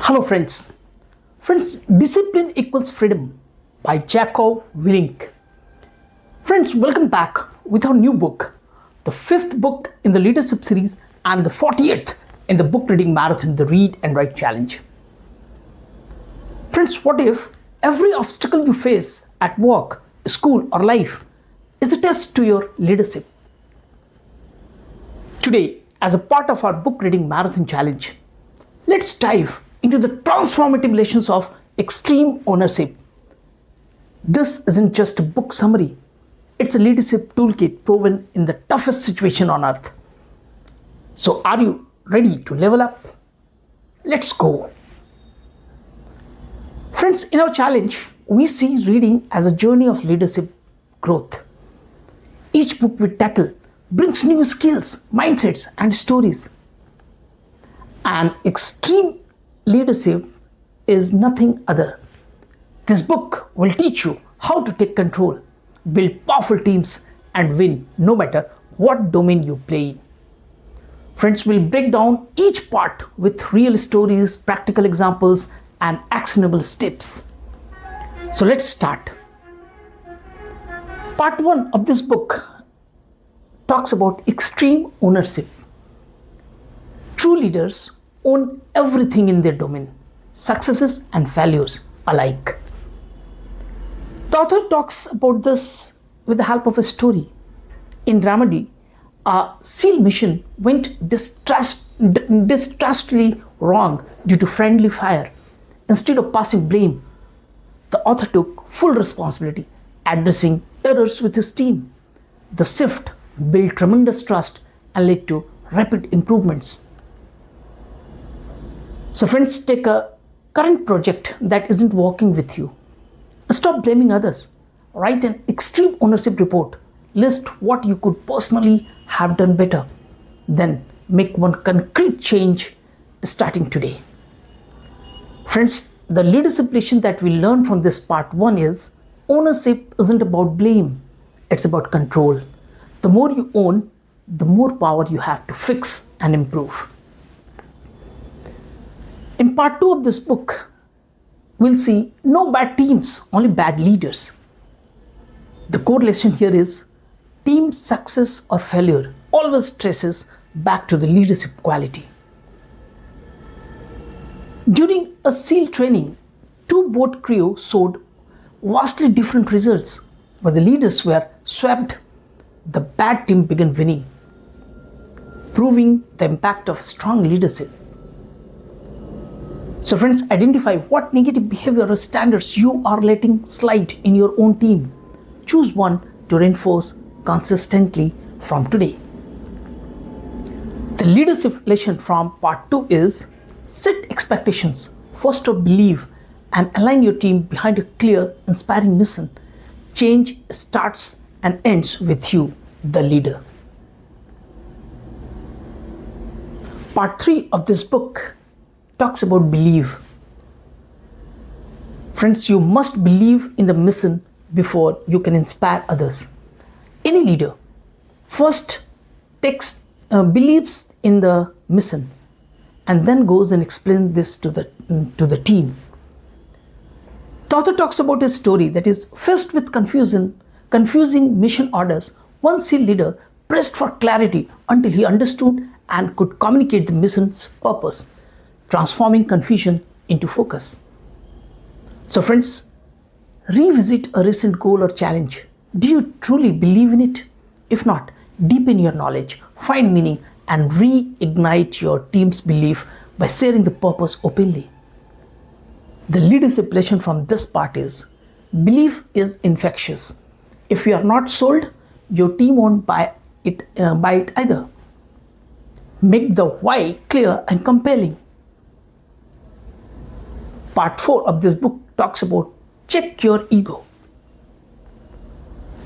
Hello friends. Friends, Discipline Equals Freedom by Jocko Willink. Friends, welcome back with our new book, the 5th book in the leadership series and the 40th in the book reading marathon, the Read and Write Challenge. Friends, what if every obstacle you face at work, school or life is a test to your leadership? Today, as a part of our book reading marathon challenge, let's dive into the transformative lessons of extreme ownership. This isn't just a book summary, it's a leadership toolkit proven in the toughest situation on earth. So are you ready to level up? Let's go. Friends, in our challenge, we see reading as a journey of leadership growth. Each book we tackle brings new skills, mindsets and stories. And extreme leadership is nothing other. This book will teach you how to take control, build powerful teams and win no matter what domain you play in. Friends, will break down each part with real stories, practical examples and actionable steps. So let's start. Part 1 of this book talks about extreme ownership. True leaders own everything in their domain, successes and failures alike. The author talks about this with the help of a story. In Ramadi, a SEAL mission went disastrously wrong due to friendly fire. Instead of passing blame, the author took full responsibility, addressing errors with his team. The shift built tremendous trust and led to rapid improvements. So friends, take a current project that isn't working with you. Stop blaming others. Write an extreme ownership report. List what you could personally have done better. Then make one concrete change starting today. Friends, the leadership lesson that we learn from this part 1 is ownership isn't about blame. It's about control. The more you own, the more power you have to fix and improve. In part 2 of this book, we'll see no bad teams, only bad leaders. The core lesson here is team success or failure always traces back to the leadership quality. During a SEAL training, 2 boat crew showed vastly different results. When the leaders were swapped, the bad team began winning, proving the impact of strong leadership. So friends, identify what negative behavior or standards you are letting slide in your own team. Choose one to reinforce consistently from today. The leadership lesson from part 2 is set expectations, foster belief and align your team behind a clear, inspiring mission. Change starts and ends with you, the leader. Part 3 of this book talks about belief. Friends, you must believe in the mission before you can inspire others. Any leader first believes in the mission and then goes and explains this to the team. The author talks about a story that is faced with confusing mission orders. One SEAL leader pressed for clarity until he understood and could communicate the mission's purpose, transforming confusion into focus. So friends, revisit a recent goal or challenge. Do you truly believe in it? If not, deepen your knowledge, find meaning and reignite your team's belief by sharing the purpose openly. The leadership lesson from this part is belief is infectious. If you are not sold, your team won't buy it either. Make the why clear and compelling. Part 4 of this book talks about check your ego.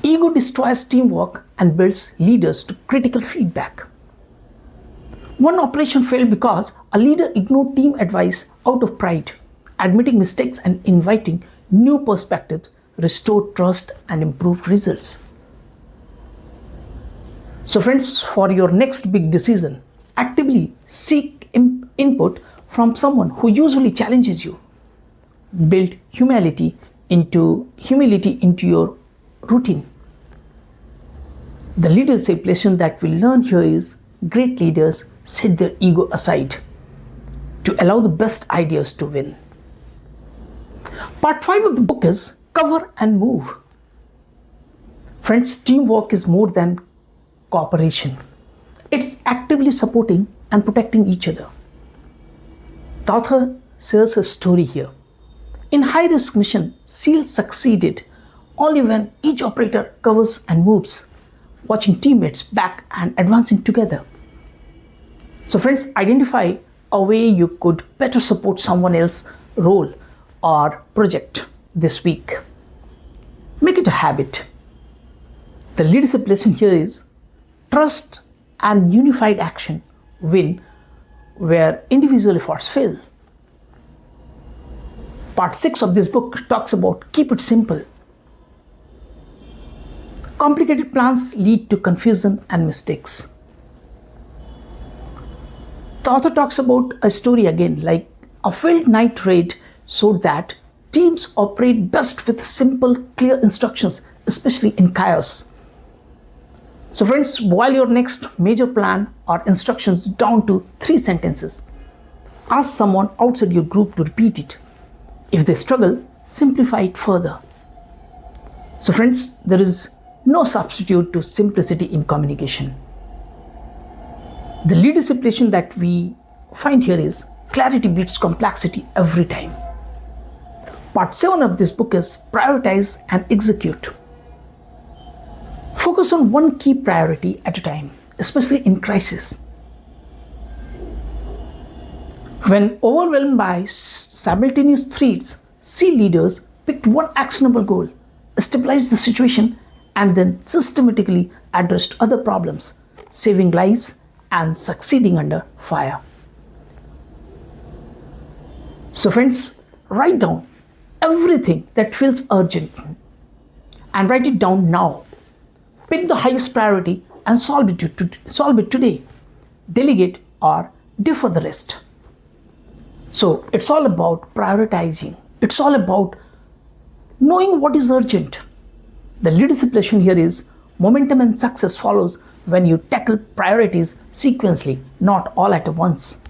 Ego destroys teamwork and builds leaders to critical feedback. One operation failed because a leader ignored team advice out of pride. Admitting mistakes and inviting new perspectives restored trust and improved results. So friends, for your next big decision, actively seek input from someone who usually challenges you. Build humility into your routine. The leadership lesson that we learn here is great leaders set their ego aside to allow the best ideas to win. Part 5 of the book is Cover and Move. Friends, teamwork is more than cooperation. It's actively supporting and protecting each other. The author shares a story here. In high-risk mission, SEALs succeeded only when each operator covers and moves, watching teammates back and advancing together. So friends, identify a way you could better support someone else's role or project this week. Make it a habit. The leadership lesson here is trust and unified action win where individual efforts fail. Part 6 of this book talks about keep it simple. Complicated plans lead to confusion and mistakes. The author talks about a story again, like a failed night raid showed that teams operate best with simple, clear instructions, especially in chaos. So friends, boil your next major plan or instructions down to 3 sentences. Ask someone outside your group to repeat it. If they struggle, simplify it further. So friends, there is no substitute to simplicity in communication. The leadership lesson that we find here is clarity beats complexity every time. Part 7 of this book is prioritize and execute. Focus on one key priority at a time, especially in crisis. When overwhelmed by simultaneous threats, SEAL leaders picked one actionable goal, stabilized the situation, and then systematically addressed other problems, saving lives and succeeding under fire. So friends, write down everything that feels urgent and write it down now. Pick the highest priority and solve it today. Delegate or defer the rest. So it's all about prioritizing. It's all about knowing what is urgent. The leadership lesson here is momentum and success follows when you tackle priorities sequentially, not all at once.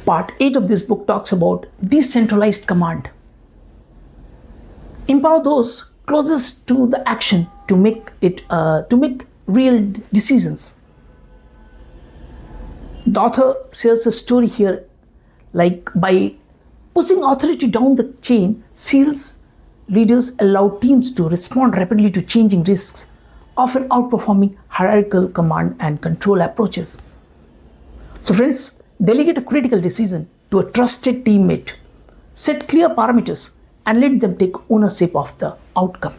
Part 8 of this book talks about decentralized command. Empower those closest to the action to make real decisions. The author shares a story here, like by pushing authority down the chain, SEALs leaders allow teams to respond rapidly to changing risks, often outperforming hierarchical command and control approaches. So friends, delegate a critical decision to a trusted teammate. Set clear parameters and let them take ownership of the outcome.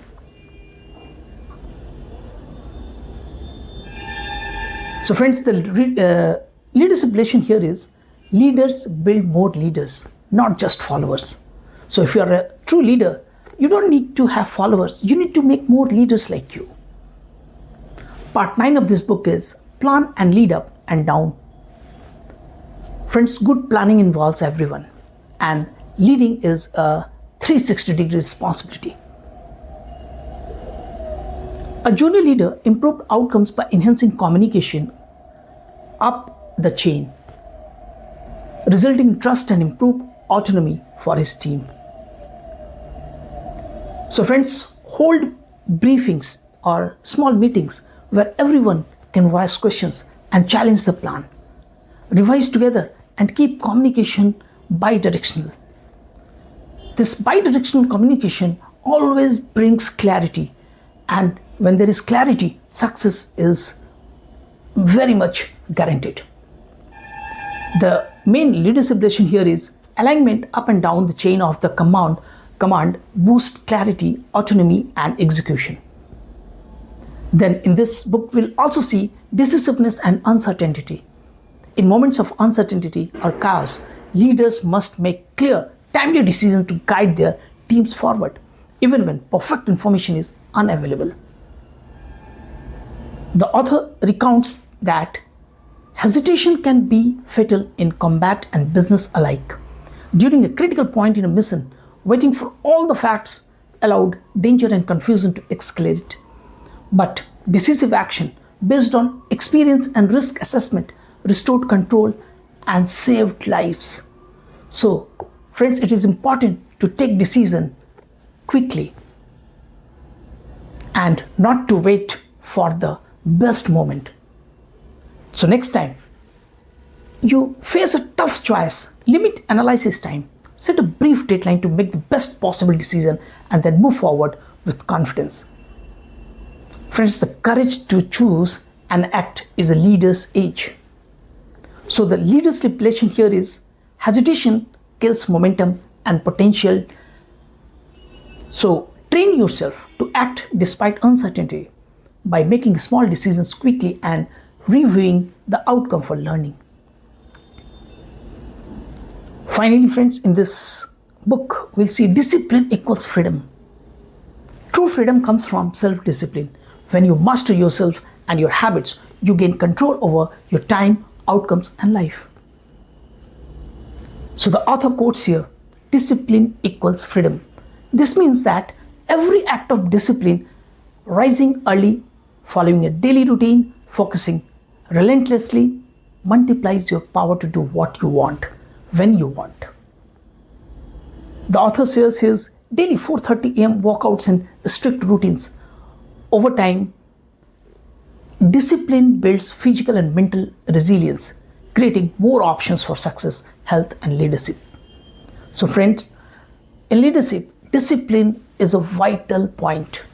So friends, the leadership lesson here is leaders build more leaders, not just followers. So if you are a true leader, you don't need to have followers. You need to make more leaders like you. Part 9 of this book is plan and lead up and down. Friends, good planning involves everyone, and leading is a 360-degree responsibility. A junior leader improved outcomes by enhancing communication up the chain, resulting in trust and improved autonomy for his team. So friends, hold briefings or small meetings where everyone can voice questions and challenge the plan. Revise together and keep communication bi-directional. This bi-directional communication always brings clarity, and when there is clarity, success is very much guaranteed. The main leadership lesson here is alignment up and down the chain of the command boosts clarity, autonomy, and execution. Then in this book, we'll also see decisiveness and uncertainty. In moments of uncertainty or chaos, leaders must make clear, timely decisions to guide their teams forward, even when perfect information is unavailable. The author recounts that Hesitation can be fatal in combat and business alike. During a critical point in a mission, waiting for all the facts allowed danger and confusion to escalate. But decisive action based on experience and risk assessment restored control and saved lives. So, friends, it is important to take decision quickly and not to wait for the best moment. So next time you face a tough choice, limit analysis time, set a brief deadline to make the best possible decision, and then move forward with confidence. Friends, the courage to choose and act is a leader's age. So the leadership lesson here is hesitation kills momentum and potential. So train yourself to act despite uncertainty by making small decisions quickly and reviewing the outcome for learning. Finally, friends, in this book, we'll see discipline equals freedom. True freedom comes from self-discipline. When you master yourself and your habits, you gain control over your time, outcomes, and life. So the author quotes here, discipline equals freedom. This means that every act of discipline, rising early, following a daily routine, focusing relentlessly, multiplies your power to do what you want, when you want. The author shares his daily 4:30 a.m. walkouts and strict routines. Over time, discipline builds physical and mental resilience, creating more options for success, health, and leadership. So friends, in leadership, discipline is a vital point.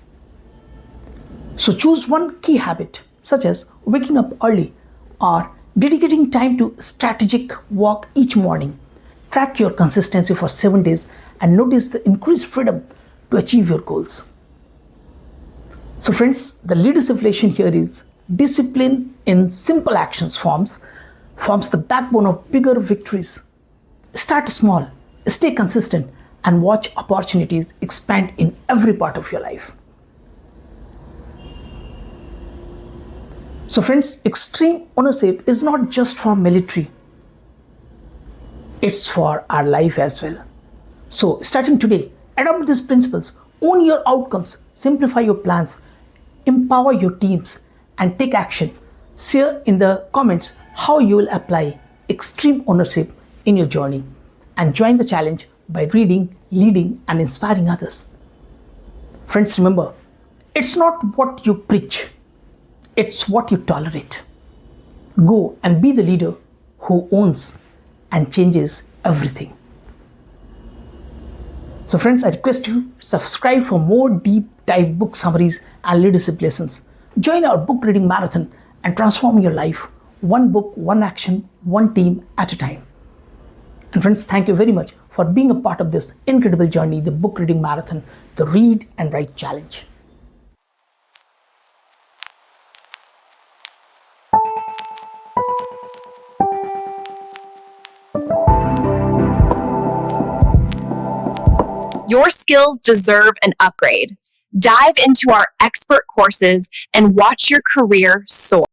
So choose one key habit, such as waking up early or dedicating time to strategic walk each morning. Track your consistency for 7 days and notice the increased freedom to achieve your goals. So friends, the leadership lesson here is discipline in simple actions forms the backbone of bigger victories. Start small, stay consistent, and watch opportunities expand in every part of your life. So friends, extreme ownership is not just for military. It's for our life as well. So starting today, adopt these principles, own your outcomes, simplify your plans, empower your teams, and take action. Share in the comments how you will apply extreme ownership in your journey, and join the challenge by reading, leading, and inspiring others. Friends, remember, it's not what you preach, it's what you tolerate. Go and be the leader who owns and changes everything. So friends, I request you subscribe for more deep dive book summaries and leadership lessons. Join our book reading marathon and transform your life, one book, one action, one team at a time. And friends, thank you very much for being a part of this incredible journey, the book reading marathon, the Read and Write Challenge. Your skills deserve an upgrade. Dive into our expert courses and watch your career soar.